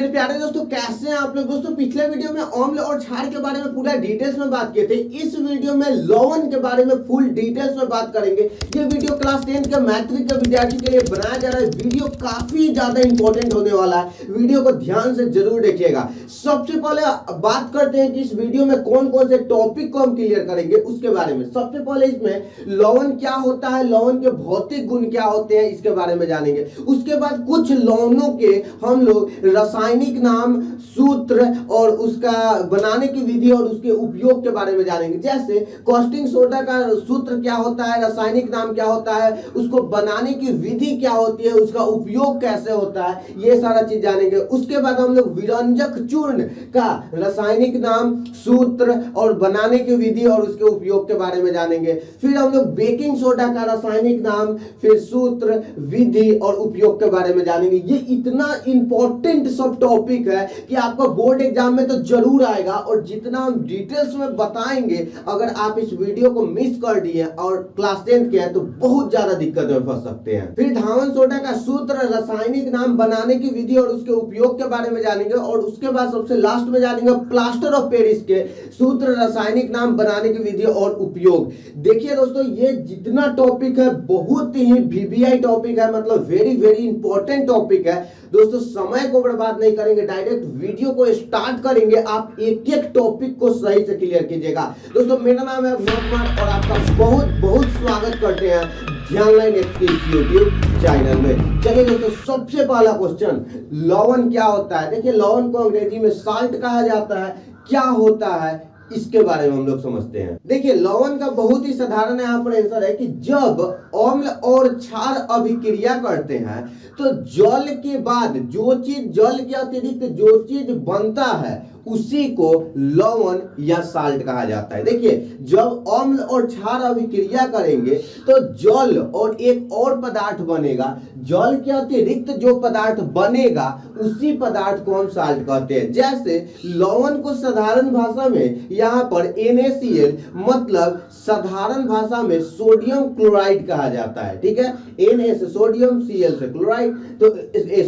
मेरे प्यारे दोस्तों, कैसे हैं आप लोग। दोस्तों पिछले वीडियो में अम्ल और क्षार के बारे में पूरा डिटेल्स में बात किए थे। इस वीडियो में लवण के बारे में फुल डिटेल्स में बात करेंगे। ये वीडियो क्लास 10 के मैट्रिक के विद्यार्थी के लिए बनाया जा रहा है। वीडियो काफी ज्यादा इंपॉर्टेंट होने वाला है, वीडियो को ध्यान से जरूर देखिएगा। सबसे पहले बात करते हैं कि इस वीडियो में कौन कौन से टॉपिक को हम क्लियर करेंगे उसके बारे में। सबसे पहले इसमें लवण क्या होता है, लवण के भौतिक गुण क्या होते हैं, इसके बारे में जानेंगे। उसके बाद कुछ लवणों के हम लोग रासायनिक नाम, सूत्र और उसका बनाने की विधि और उसके उपयोग के बारे में जानेंगे। जैसे कॉस्टिंग सोडा का सूत्र क्या होता है, रासायनिक नाम क्या होता है, उसको बनाने की विधि क्या होती है, उसका उपयोग कैसे होता है, ये सारा चीज जानेंगे। उसके बाद हम लोग विरंजक चूर्ण का रासायनिक नाम, सूत्र और बनाने की विधि और उसके उपयोग के बारे में जानेंगे। फिर हम लोग बेकिंग सोडा का रासायनिक नाम, फिर सूत्र, विधि और उपयोग के बारे में जानेंगे। ये इतना इंपॉर्टेंट सब टॉपिक है कि आपका बोर्ड एग्जाम में तो जरूर आएगा, और जितना हम डिटेल्स में बताएंगे, अगर आप इस वीडियो को मिस कर दिए और क्लास 10 के हैं तो बहुत ज्यादा दिक्कत में फंस सकते हैं। फिर धावन सोडा का सूत्र, रासायनिक नाम, बनाने की विधि और उसके उपयोग के बारे में जानेंगे। और उसके बाद सबसे लास्ट में जानेंगे प्लास्टर ऑफ पेरिस के सूत्र, रासायनिक नाम, बनाने की विधि और उपयोग। देखिए दोस्तों, ये जितना टॉपिक है बहुत ही वीवीआई टॉपिक है, मतलब वेरी वेरी इंपॉर्टेंट टॉपिक है। दोस्तों समय को बर्बाद नहीं करेंगे, डायरेक्ट वीडियो को स्टार्ट करेंगे। आप एक एक टॉपिक को सही से क्लियर कीजिएगा। दोस्तों मेरा नाम है कुमार और आपका बहुत बहुत स्वागत करते हैं ज्ञानलाइन एक्सक्लूसिव यूट्यूब चैनल में। चलिए दोस्तों, सबसे पहला क्वेश्चन, लवण क्या होता है। देखिए लवण को अंग्रेजी में साल्ट कहा जाता है। क्या होता है इसके बारे में हम लोग समझते हैं। देखिए लवण का बहुत ही साधारण यहाँ पर आंसर है कि जब अम्ल और क्षार अभिक्रिया करते हैं तो जल के बाद जो चीज, जल के अतिरिक्त जो चीज बनता है उसी को लवण या साल्ट कहा जाता है। देखिए जब अम्ल और क्षार अभिक्रिया करेंगे तो जल और एक और पदार्थ बनेगा। जल के अतिरिक्त जो पदार्थ बनेगा उसी पदार्थ को हम साल्ट कहते हैं। जैसे लवण को साधारण भाषा में यहाँ पर NaCl मतलब साधारण भाषा में सोडियम क्लोराइड कहा जाता है। ठीक है, Na से सोडियम, Cl से क्लोराइड, तो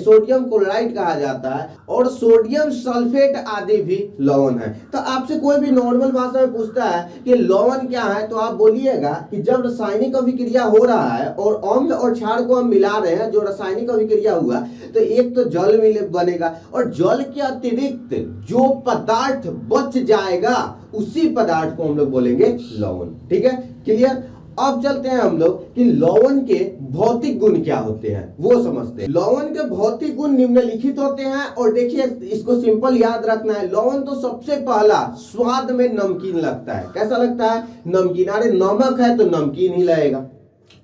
सोडियम क्लोराइड कहा जाता है। और सोडियम सल्फेट आदि भी लवण है। तो आपसे कोई भी नॉर्मल भाषा में पूछता है कि लवण क्या है, तो आप बोलिएगा कि जब रासायनिक अभिक्रिया हो रहा है और अम्ल और क्षार को हम मिला रहे हैं, जो रासायनिक अभिक्रिया हुआ तो एक तो जल बनेगा और जल के अतिरिक्त जो पदार्थ बच जाएगा उसी पदार्थ को हम लोग बोलेंगे लवण। ठीक है, क्लियर। अब चलते हैं हम लोग कि लवण के भौतिक गुण क्या होते हैं वो समझते हैं। लवण के भौतिक गुण निम्नलिखित होते हैं और देखिए इसको सिंपल याद रखना है। लवण तो सबसे पहला स्वाद में नमकीन लगता है। कैसा लगता है? नमकीन। अरे नमक है तो नमकीन ही लगेगा,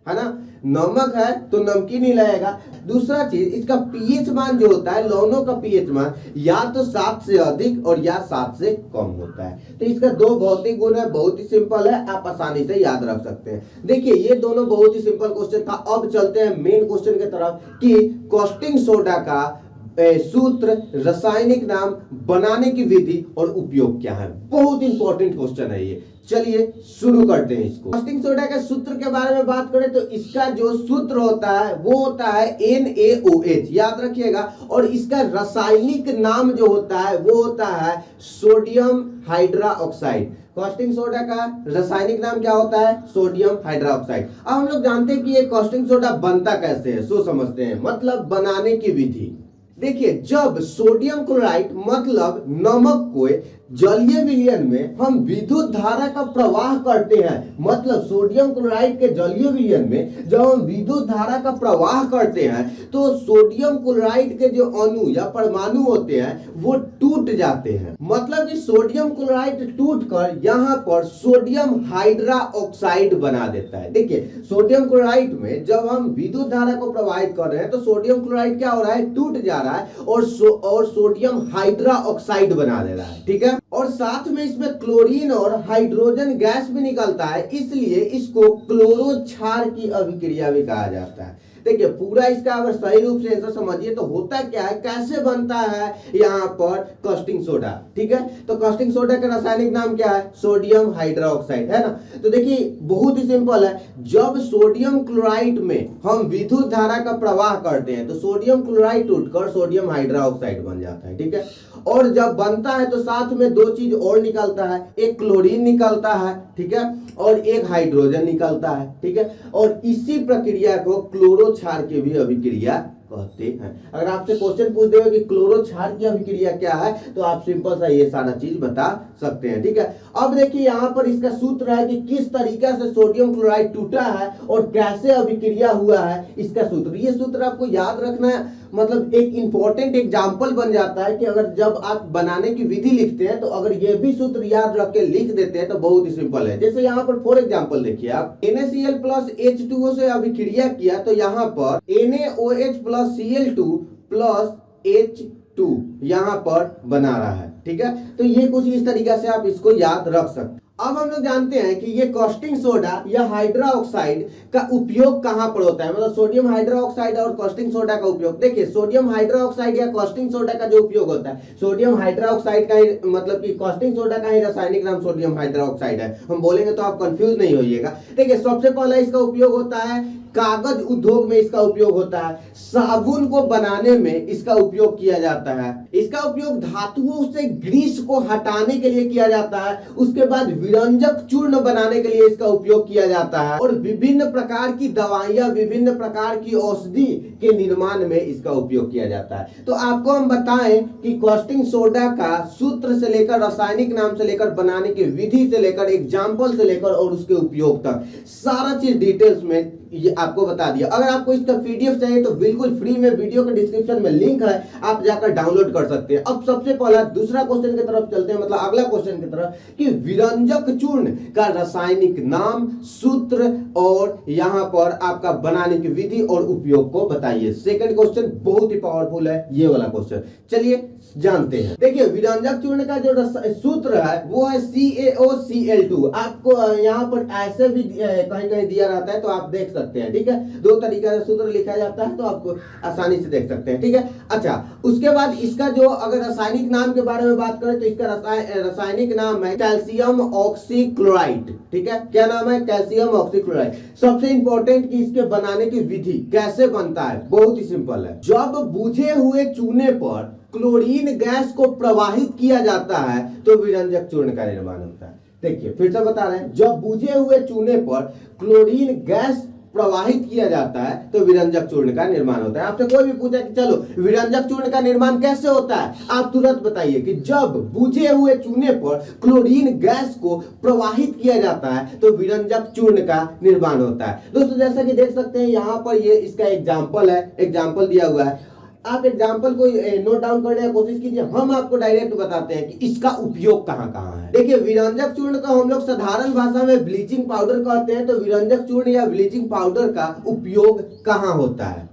है ना, नमक है तो नमकीन ही लगेगा। दूसरा चीज, इसका पीएच मान जो होता है, लवणों का पीएच मान या तो 7 से अधिक और या 7 से कम होता है। तो इसका दो भौतिक गुण है, बहुत ही सिंपल है, आप आसानी से याद रख सकते हैं। देखिए ये दोनों बहुत ही सिंपल क्वेश्चन था। अब चलते हैं मेन क्वेश्चन की तरफ कि कॉस्टिंग सोडा का सूत्र, रासायनिक नाम, बनाने की विधि और उपयोग क्या है। बहुत इंपॉर्टेंट क्वेश्चन है ये। चलिए शुरू करते हैं इसको। कॉस्टिंग सोडा के सूत्र के बारे में बात करें तो इसका जो सूत्र होता है वो होता है NaOH, याद रखिएगा। और इसका रासायनिक नाम जो होता है वो होता है सोडियम हाइड्रोक्साइड। कॉस्टिंग सोडा का रासायनिक नाम क्या होता है? Sodium hydroxide. अब हम लोग जानते हैं कि ये कॉस्टिंग सोडा बनता कैसे है, सो समझते हैं। मतलब बनाने की विधि। देखिए जब सोडियम क्लोराइड मतलब नमक को जलीय विलयन में हम विद्युत धारा का प्रवाह करते हैं, मतलब सोडियम क्लोराइड के जलीय विलयन में जब हम विद्युत धारा का प्रवाह करते हैं तो सोडियम क्लोराइड के जो अणु या परमाणु होते हैं वो टूट जाते हैं। मतलब कि सोडियम क्लोराइड टूटकर यहाँ पर सोडियम हाइड्रोक्साइड बना देता है। देखिए सोडियम क्लोराइड में जब हम विद्युत धारा को प्रवाहित कर रहे हैं तो सोडियम क्लोराइड क्या हो रहा है? टूट जा रहा है और सोडियम हाइड्रोक्साइड बना दे रहा है। ठीक है, और साथ में इसमें क्लोरीन और हाइड्रोजन गैस भी निकलता है, इसलिए इसको क्लोरो क्षार की अभिक्रिया भी कहा जाता है। देखिए पूरा इसका अगर सही रूप से आंसर समझिए तो होता क्या है, कैसे बनता है यहाँ पर कास्टिंग सोडा। ठीक है, तो कास्टिंग सोडा का रासायनिक नाम क्या है, सोडियम हाइड्रोक्साइड, है ना। तो देखिए बहुत ही सिंपल है, जब सोडियम क्लोराइड में हम विद्युत धारा का प्रवाह करते हैं तो सोडियम क्लोराइड टूटकर सोडियम हाइड्रोक्साइड बन जाता है। ठीक है, और जब बनता है तो साथ में दो चीज और निकलता है, एक क्लोरीन निकलता है, ठीक है, और एक हाइड्रोजन निकलता है। ठीक है, और इसी प्रक्रिया को क्लोरो क्षार की भी अभिक्रिया कहते हैं। अगर आपसे क्वेश्चन पूछ देगा कि क्लोरो क्षार की अभिक्रिया क्या है तो आप सिंपल सा ये सारा चीज बता सकते हैं। ठीक है, अब देखिए यहाँ पर इसका सूत्र है कि किस तरीके से सोडियम क्लोराइड टूटा है और कैसे अभिक्रिया हुआ है, इसका सूत्र। ये सूत्र आपको याद रखना है, मतलब एक इंपॉर्टेंट एग्जाम्पल बन जाता है कि अगर जब आप बनाने की विधि लिखते हैं तो अगर ये भी सूत्र याद रख के लिख देते हैं तो बहुत ही सिंपल है। जैसे यहाँ पर फॉर एग्जाम्पल देखिए, आप NaCl प्लस H2O से अभिक्रिया किया तो यहाँ पर NaOH plus Cl2 plus H2 यहाँ पर बना रहा है। ठीक है, तो ये कुछ इस तरीके से आप इसको याद रख सकते हैं। अब हम लोग जानते हैं कि ये कास्टिंग सोडा या हाइड्रोक्साइड का उपयोग कहां पर होता है, मतलब सोडियम हाइड्रोक्साइड और कास्टिंग सोडा का उपयोग। देखिए सोडियम हाइड्रोक्साइड या कास्टिंग सोडा का जो उपयोग होता है, सोडियम हाइड्रोक्साइड का ही मतलब कि कास्टिंग सोडा का ही रासायनिक नाम सोडियम हाइड्रोक्साइड है, हम बोलेंगे तो आप कंफ्यूज नहीं होइएगा। देखिए सबसे पहला इसका उपयोग होता है कागज उद्योग में, इसका उपयोग होता है साबुन को बनाने में, इसका उपयोग किया जाता है। इसका उपयोग धातुओं से ग्रीस को हटाने के लिए किया जाता है। उसके बाद विरंजक चूर्ण बनाने के लिए इसका उपयोग किया जाता है, और विभिन्न प्रकार की दवाइयां, विभिन्न प्रकार की औषधि के निर्माण में इसका उपयोग किया जाता है। तो आपको हम बताएं कि कास्टिंग सोडा का सूत्र से लेकर, रासायनिक नाम से लेकर, बनाने की विधि से लेकर, एग्जाम्पल से लेकर और उसके उपयोग तक सारा चीज डिटेल्स में ये आपको बता दिया। अगर आपको इसका पीडीएफ चाहिए तो बिल्कुल फ्री में वीडियो के डिस्क्रिप्शन में लिंक है, आप जाकर डाउनलोड कर सकते हैं। अब सबसे पहला दूसरा क्वेश्चन की तरफ चलते हैं, मतलब अगला क्वेश्चन की तरफ, कि विरंजक चूर्ण का रासायनिक नाम, सूत्र और यहाँ पर आपका बनाने की विधि और उपयोग को बताइए। सेकंड क्वेश्चन बहुत ही पावरफुल है ये वाला क्वेश्चन, चलिए जानते हैं। देखिए विरंजक चूर्ण का जो सूत्र है वो है CaOCl2। आपको यहाँ पर ऐसे भी कहीं कहीं दिया रहता है तो आप देख सकते हैं। ठीक है, दो तरीके से सूत्र लिखा जाता है तो आपको आसानी से देख सकते हैं। ठीक है, अच्छा उसके बाद इसका जो अगर रासायनिक नाम के बारे में बात करें तो इसका रासायनिक नाम है कैल्शियम ऑक्सीक्लोराइड। ठीक है, क्या नाम है, कैल्शियम ऑक्सीक्लोराइड। सबसे इंपॉर्टेंट कि इसके बनाने की विधि कैसे बनता है, बहुत ही सिंपल है। जब बुझे हुए चूने पर क्लोरीन गैस को प्रवाहित किया जाता है तो विरंजक चूर्ण का निर्माण होता है। देखिए फिर से बता रहे हैं, जब बुझे हुए चूने पर क्लोरीन गैस प्रवाहित किया जाता है तो विरंजक चूर्ण का निर्माण होता है। आपसे कोई भी पूछे कि चलो विरंजक चूर्ण का निर्माण कैसे होता है, आप तुरंत बताइए कि जब बुझे हुए चूने पर क्लोरीन गैस को प्रवाहित किया जाता है तो विरंजक चूर्ण का निर्माण होता है। दोस्तों जैसा कि देख सकते हैं यहाँ पर ये इसका एग्जाम्पल है, एग्जाम्पल दिया हुआ है। आप एग्जाम्पल को नोट डाउन करने की कोशिश कीजिए, हम आपको डायरेक्ट बताते हैं कि इसका उपयोग कहाँ कहाँ है। देखिए विरंजक चूर्ण को हम लोग साधारण भाषा में ब्लीचिंग पाउडर कहते हैं, तो विरंजक चूर्ण या ब्लीचिंग पाउडर का उपयोग कहाँ होता है।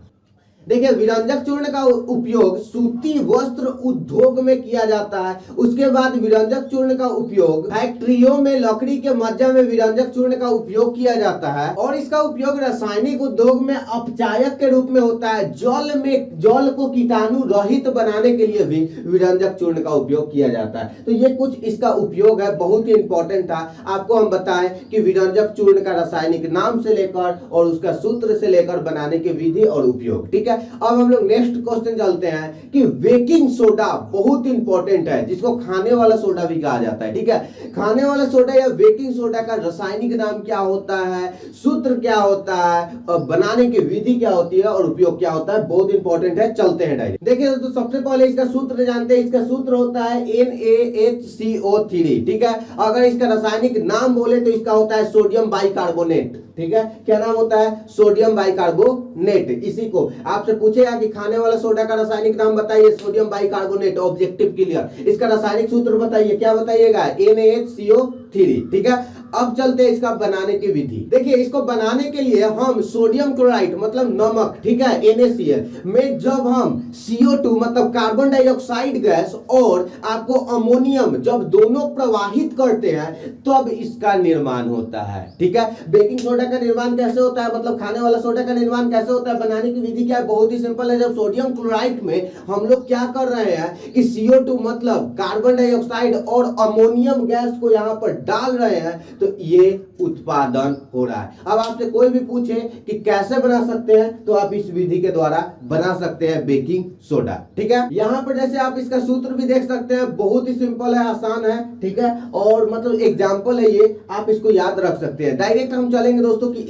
देखिए विरंजक चूर्ण का उपयोग सूती वस्त्र उद्योग में किया जाता है। उसके बाद विरंजक चूर्ण का उपयोग फैक्ट्रियों में लकड़ी के मज्जा में विरंजक चूर्ण का उपयोग किया जाता है, और इसका उपयोग रासायनिक उद्योग में अपचायक के रूप में होता है। जल को कीटाणु रहित बनाने के लिए भी विरंजक चूर्ण का उपयोग किया जाता है। तो ये कुछ इसका उपयोग है, बहुत ही इंपॉर्टेंट था। आपको हम बताएं कि विरंजक चूर्ण का रासायनिक नाम से लेकर और उसका सूत्र से लेकर बनाने की विधि और उपयोग। ठीक है, अब हम लोग नेक्स्ट क्वेश्चन चलते हैं कि बेकिंग सोडा बहुत इंपॉर्टेंट है, जिसको खाने वाला सोडा भी कहा जाता है। ठीक है, खाने वाला सोडा या बेकिंग सोडा का रासायनिक नाम क्या होता है, सूत्र क्या होता है, और बनाने की विधि क्या होती है और उपयोग क्या होता है, बहुत इंपॉर्टेंट है। चलते हैं डायरेक्ट। देखिए तो सबसे पहले इसका सूत्र जानते हैं। इसका सूत्र होता है NaHCO3। ठीक है, अगर इसका रासायनिक नाम बोले तो इसका होता है सोडियम बाइकार्बोनेट। ठीक है, क्या नाम होता है, सोडियम बाइकार्बोनेट। इसी को आपसे पूछेगा कि खाने वाला सोडा का रासायनिक नाम बताइए, सोडियम बाइकार्बोनेट, ऑब्जेक्टिव क्लियर। इसका रासायनिक सूत्र बताइए, क्या बताइएगा, NaHCO3। ठीक है, अब चलते हैं इसका बनाने की विधि। देखिए इसको बनाने के लिए हम सोडियम क्लोराइड मतलब नमक, ठीक है, NaCl में जब हम CO2 मतलब कार्बन डाइऑक्साइड गैस और आपको अमोनियम जब दोनों प्रवाहित करते हैं तब इसका निर्माण होता है, ठीक है। बेकिंग सोडा का निर्माण कैसे होता है, मतलब खाने वाला सोडा का निर्माण कैसे होता है, बनाने की विधि क्या है, बहुत ही सिंपल है। जब सोडियम क्लोराइड में हम लोग क्या कर रहे हैं कि CO2 मतलब कार्बन डाइऑक्साइड और अमोनियम गैस को यहां पर डाल रहे हैं तो ये उत्पादन हो रहा है। अब आपसे कोई भी पूछे कि कैसे बना सकते हैं तो आप इस विधि के द्वारा बना सकते हैं बेकिंग सोडा, ठीक है। यहां पर जैसे आप इसका सूत्र भी देख सकते हैं, बहुत ही सिंपल है, आसान है, ठीक है, और मतलब एग्जांपल है ये, आप इसको याद रख सकते हैं। डायरेक्ट हम चलेंगे दोस्तों कि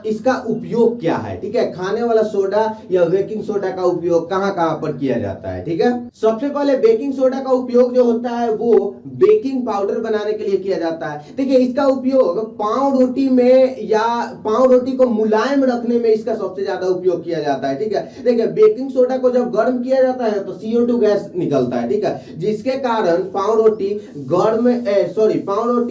इसका उपयोग क्या है, ठीक है, खाने वाला सोडा या बेकिंग सोडा का उपयोग कहां कहां पर किया जाता है, ठीक है। सबसे पहले बेकिंग सोडा का उपयोग जो होता है वो बेकिंग पाउडर बनाने के लिए किया जाता है। देखिए इसका उपयोग पाव रोटी में या पाव रोटी को मुलायम रखने में इसका सबसे ज्यादा उपयोग किया जाता है, ठीक है। देखिए बेकिंग सोडा को जब गर्म किया जाता है तो CO2 गैस निकलता है, ठीक है, जिसके कारण पाव रोटी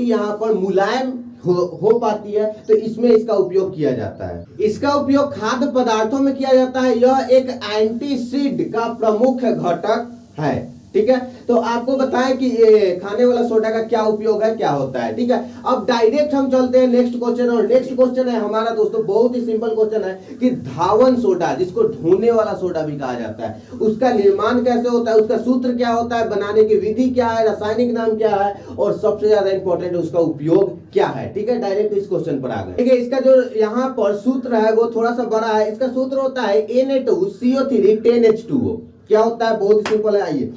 यहाँ पर मुलायम हो पाती है, तो इसमें इसका उपयोग किया जाता है। इसका उपयोग खाद्य पदार्थों में किया जाता है। यह एक एंटीसीड का प्रमुख घटक है, ठीक है। तो आपको बताएं कि ये खाने वाला सोडा का क्या उपयोग है, क्या होता है, ठीक है। अब डायरेक्ट हम चलते हैं नेक्स्ट क्वेश्चन, और नेक्स्ट क्वेश्चन है हमारा दोस्तों बहुत ही सिंपल क्वेश्चन है कि धावन सोडा, जिसको ढोने वाला सोडा भी कहा जाता है, उसका निर्माण कैसे होता है, उसका सूत्र क्या होता है, बनाने की विधि क्या है, रासायनिक नाम क्या है, और सबसे ज्यादा इंपॉर्टेंट उसका उपयोग क्या है, ठीक है। डायरेक्ट इस क्वेश्चन पर आ गए। ठीक है, इसका जो यहाँ पर सूत्र है वो थोड़ा सा बड़ा है। इसका सूत्र होता है Na2CO3 10H2O। क्या होता है, बहुत ही सिंपल है, आइए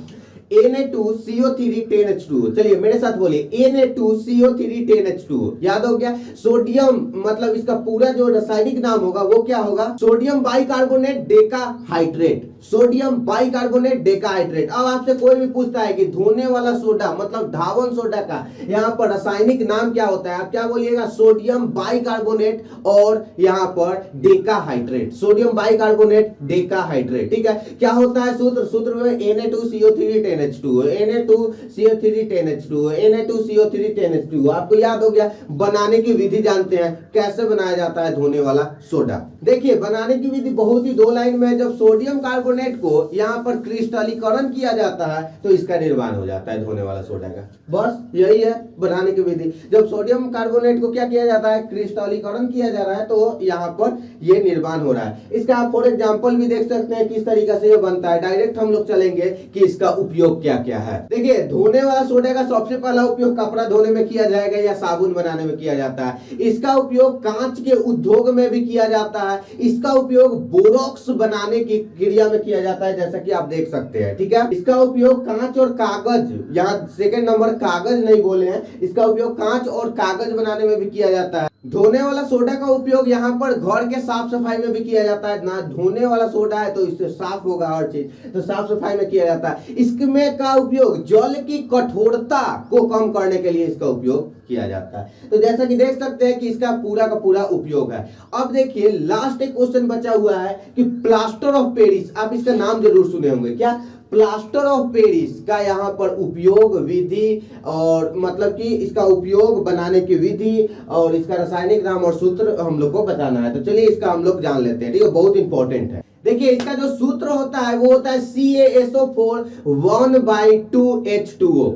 Na2CO3 10H2O। चलिए मेरे साथ बोलिए Na2CO3 10H2O। याद हो गया। सोडियम मतलब इसका पूरा जो रासायनिक नाम होगा वो क्या होगा, sodium bicarbonate decahydrate, sodium bicarbonate decahydrate. अब आपसे कोई भी पूछता है कि धोने वाला सोडा मतलब धावन सोडा का यहाँ पर रासायनिक नाम क्या होता है, आप क्या बोलिएगा, सोडियम बाइकार्बोनेट और यहाँ पर डेकाहाइड्रेट, सोडियम बाइकार्बोनेट डेकाहाइड्रेट, ठीक है। क्या होता है सूत्र में Na2CO3 10H2O, Na2CO3 10H2O, Na2CO3 10H2O। आपको याद हो गया। बनाने की विधि जानते हैं, कैसे बनाया जाता है धोने वाला सोडा। देखिए बनाने की विधि बहुत ही 2 लाइन में। जब सोडियम कार्बोनेट को यहाँ पर क्रिस्टलीकरण किया जाता है तो इसका निर्माण हो जाता है धोने वाला सोडा का। बस यही है बनाने की विधि। जब सोडियम कार्बोनेट को क्या किया जाता है, क्रिस्टलीकरण किया जा रहा है, तो यहाँ पर ये निर्माण हो रहा है। इसका आप फॉर एग्जाम्पल भी देख सकते हैं किस तरीके से ये बनता है। डायरेक्ट हम लोग चलेंगे कि इसका उपयोग क्या क्या है। देखिए धोने वाला सोडा का सबसे पहला उपयोग कपड़ा धोने में किया जाएगा या साबुन बनाने में किया जाता है। इसका उपयोग कांच के उद्योग में भी किया जाता है। इसका उपयोग बोरोक्स बनाने की क्रिया में किया जाता है, जैसा कि आप देख सकते हैं, ठीक है। इसका उपयोग कांच और कागज, यहाँ सेकंड नंबर कागज नहीं बोले हैं, इसका उपयोग कांच और कागज बनाने में भी किया जाता है। धोने वाला सोडा का उपयोग यहाँ पर घर के साफ सफाई में भी किया जाता है। ना धोने वाला सोडा है तो इससे साफ होगा हर चीज, तो साफ सफाई में किया जाता है। इसमें का उपयोग जल की कठोरता को कम करने के लिए इसका उपयोग किया जाता है। तो जैसा कि देख सकते हैं कि इसका पूरा का पूरा उपयोग है। अब देखिए लास्ट एक क्वेश्चन बचा हुआ है कि प्लास्टर ऑफ पेरिस, आप इसका नाम जरूर सुने होंगे। क्या, प्लास्टर ऑफ पेरिस का यहाँ पर उपयोग विधि और मतलब कि इसका उपयोग बनाने की विधि और इसका रासायनिक नाम और सूत्र हम लोग को बताना है। तो चलिए इसका हम लोग जान लेते हैं, ठीक है, बहुत इंपॉर्टेंट है। देखिए इसका जो सूत्र होता है वो होता है CaSO4 1/2H2O,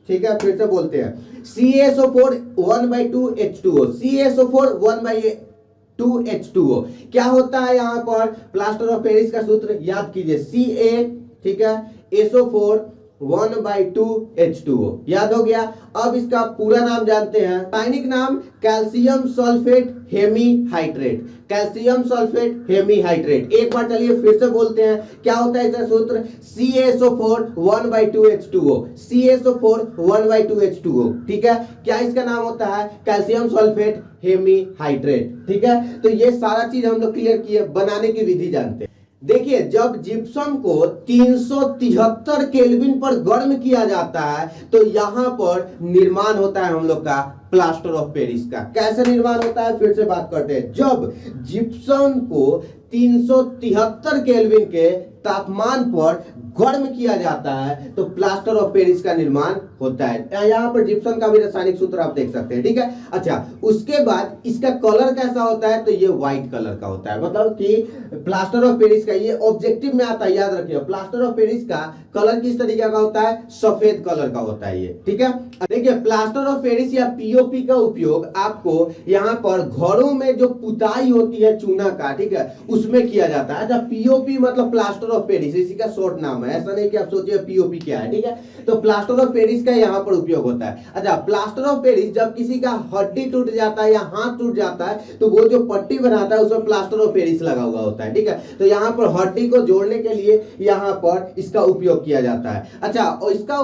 ठीक है। फिर से बोलते हैं CaSO4 1/2H2O, CaSO4 1/2H2O। क्या होता है यहाँ पर प्लास्टर ऑफ पेरिस का सूत्र याद कीजिए, Ca, ठीक है, SO4 1/2H2O। याद हो गया। अब इसका पूरा नाम जानते हैं। रासायनिक नाम calcium sulphate hemihydrate, calcium sulphate hemihydrate. एक बार चलिए फिर से बोलते हैं, क्या होता है इसका सूत्र, CaSO4 1/2H2O, CaSO4 1/2H2O, ठीक है। क्या इसका नाम होता है, कैल्शियम सल्फेट हेमीहाइड्रेट, ठीक है। तो ये सारा चीज हम लोग क्लियर किए, बनाने की विधि जानते हैं। देखिए जब जिप्सम को 373 केल्विन पर गर्म किया जाता है तो यहां पर निर्माण होता है हम लोग का प्लास्टर ऑफ पेरिस का। कैसे निर्माण होता है फिर से बात करते हैं। जब जिप्सम को 373 केल्विन के तापमान पर गर्म किया जाता है तो प्लास्टर ऑफ पेरिस का निर्माण होता है। यहाँ पर जिप्सम का भी रासायनिक सूत्र आप देख सकते हैं, ठीक है। अच्छा, उसके बाद इसका कलर कैसा होता है तो ये व्हाइट कलर का होता है। मतलब कि प्लास्टर ऑफ पेरिस का ये ऑब्जेक्टिव में आता है, याद रखिए। प्लास्टर ऑफ पेरिस का कलर किस तरीके का होता है, सफेद कलर का होता है ये, ठीक है। देखिए, प्लास्टर ऑफ पेरिस या पीओपी का उपयोग आपको यहाँ पर घरों में जो पुताई होती है चूना का, ठीक है, उसमें किया जाता है। अच्छा, पीओपी मतलब प्लास्टर ऑफ पेरिस, इसी का शॉर्ट नाम है। ऐसा नहीं कि आप सोचिए पीओपी क्या है, ठीक है। तो प्लास्टर ऑफ पेरिस का यहाँ पर उपयोग होता है। अच्छा, प्लास्टर ऑफ पेरिस जब किसी का हड्डी टूट जाता है या हाथ टूट जाता है तो वो जो पट्टी बनाता है उसमें प्लास्टर ऑफ पेरिस लगा हुआ होता है, ठीक है। तो यहाँ पर हड्डी को जोड़ने के लिए यहाँ पर इसका उपयोग किया जाता है। अच्छा, और इसका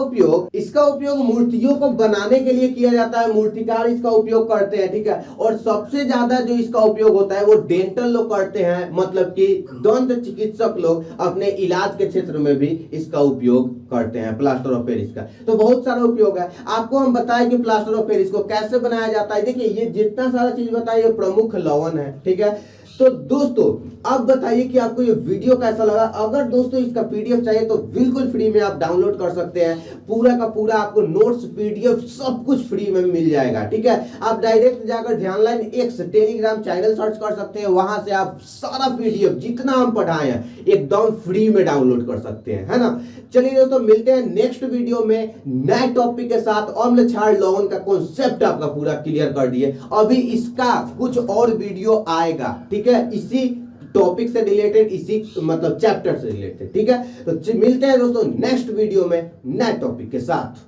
उपयोग मूर्तियों को बनाने के लिए किया जाता है। मूर्तिकार इसका उपयोग करते हैं, ठीक है। और सबसे ज्यादा जो इसका उपयोग होता है वो डेंटल लोग करते हैं, मतलब कि दंत चिकित्सक लोग अपने इलाज के क्षेत्र में भी इसका उपयोग करते हैं प्लास्टर ऑफ पेरिस का। तो बहुत सारा उपयोग है। आपको हम बताएं कि प्लास्टर ऑफ पेरिस को कैसे बनाया जाता है। देखिए, ये जितना सारा चीज बताया ये प्रमुख लवण है, ठीक है। तो दोस्तों, अब बताइए कि आपको ये वीडियो कैसा लगा। अगर दोस्तों इसका पीडीएफ चाहिए तो बिल्कुल फ्री में आप डाउनलोड कर सकते हैं। पूरा का पूरा आपको नोट्स, पीडीएफ सब कुछ फ्री में मिल जाएगा, ठीक है। आप डायरेक्ट जाकर ध्यानलाइन एक्स टेलीग्राम चैनल सर्च कर सकते हैं। वहां से आप सारा पीडीएफ जितना हम पढ़ाए हैं एकदम फ्री में डाउनलोड कर सकते हैं, है ना। चलिए दोस्तों, मिलते हैं नेक्स्ट वीडियो में नए टॉपिक के साथ। अम्ल क्षार लवण का कॉन्सेप्ट आपका पूरा क्लियर कर दिए। अभी इसका कुछ और वीडियो आएगा, ठीक है, इसी टॉपिक से रिलेटेड, इसी मतलब चैप्टर से रिलेटेड, ठीक है। तो मिलते हैं दोस्तों नेक्स्ट वीडियो में नए टॉपिक के साथ।